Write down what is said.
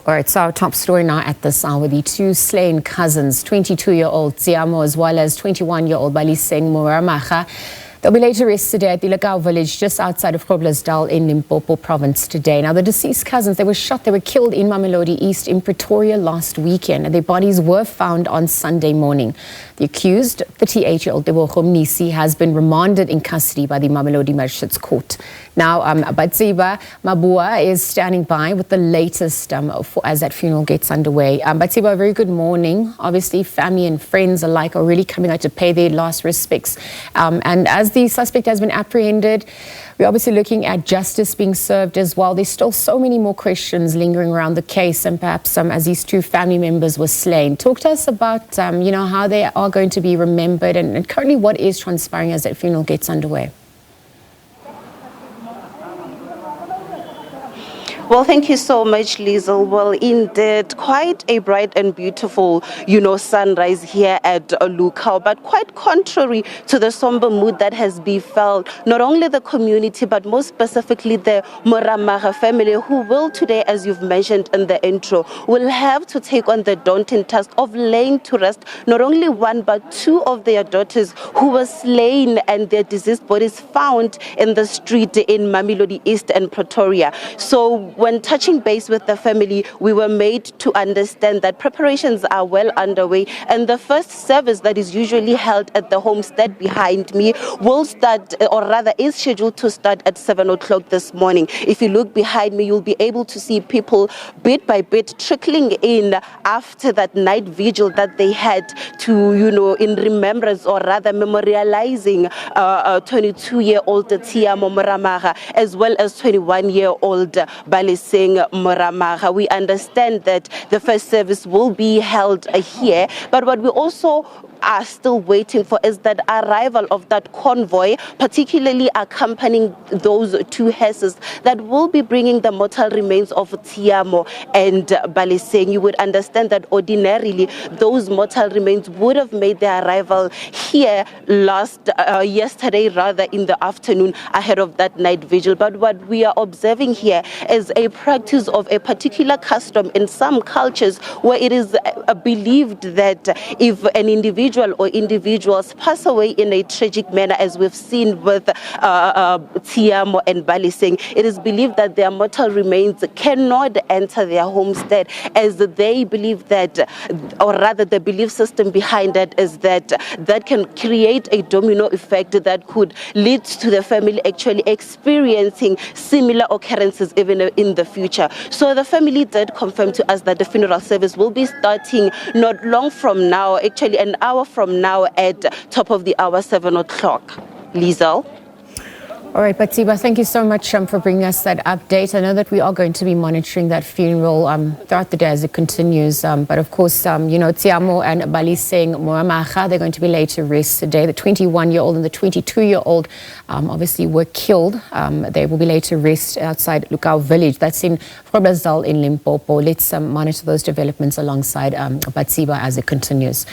All right, so our top story now at this hour, the two slain cousins, 22-year-old Tshiamo as well as 21-year-old Baleseng Moramaga. They'll be laid to rest today at the Luckau village just outside of Groblersdal in Limpopo province today. Now, the deceased cousins, they were killed in Mamelodi East in Pretoria last weekend, and their bodies were found on Sunday morning. The accused, 38-year-old Tebogo Mnisi, has been remanded in custody by the Mamelodi Magistrates Court. Now, Baatseba Mabowa is standing by with the latest as that funeral gets underway. Baatseba, a very good morning. Obviously, family and friends alike are really coming out to pay their last respects. And as the suspect has been apprehended, we're obviously looking at justice being served as well. There's still so many more questions lingering around the case, and perhaps as these two family members were slain. Talk to us about, how they are going to be remembered and currently what is transpiring as that funeral gets underway. Well, thank you so much, Liesl. Well, indeed, quite a bright and beautiful, sunrise here at Luckau, but quite contrary to the somber mood that has befell not only the community, but more specifically the Moramaga family, who will today, as you've mentioned in the intro, will have to take on the daunting task of laying to rest not only one, but two of their daughters who were slain and their deceased bodies found in the street in Mamelodi East and Pretoria. So when touching base with the family, we were made to understand that preparations are well underway, and the first service that is usually held at the homestead behind me will start, or rather is scheduled to start at 7 o'clock this morning. If you look behind me, you'll be able to see people bit by bit trickling in after that night vigil that they had to, in remembrance, or rather memorializing 22-year-old Tshiamo Moramaga as well as 21-year-old Baleseng Moramaga. We understand that the first service will be held here, but what we also are still waiting for is that arrival of that convoy, particularly accompanying those two hearses that will be bringing the mortal remains of Tshiamo and Baleseng. You would understand that ordinarily those mortal remains would have made their arrival here yesterday rather in the afternoon ahead of that night vigil. But what we are observing here is a practice of a particular custom in some cultures where it is believed that if an individual or individuals pass away in a tragic manner, as we've seen with Tshiamo and Baleseng, it is believed that their mortal remains cannot enter their homestead, as they believe that, or rather the belief system behind that is that that can create a domino effect that could lead to the family actually experiencing similar occurrences even in the future. So the family did confirm to us that the funeral service will be starting not long from now, actually an hour from now at top of the hour, 7 o'clock. Liesl. All right, Baatseba, thank you so much for bringing us that update. I know that we are going to be monitoring that funeral throughout the day as it continues. But of course, Tshiamo and Baleseng Moramaga, they're going to be laid to rest today. The 21-year-old and the 22-year-old obviously were killed. They will be laid to rest outside Luckau village. That's in Groblersdal in Limpopo. Let's monitor those developments alongside Baatseba as it continues.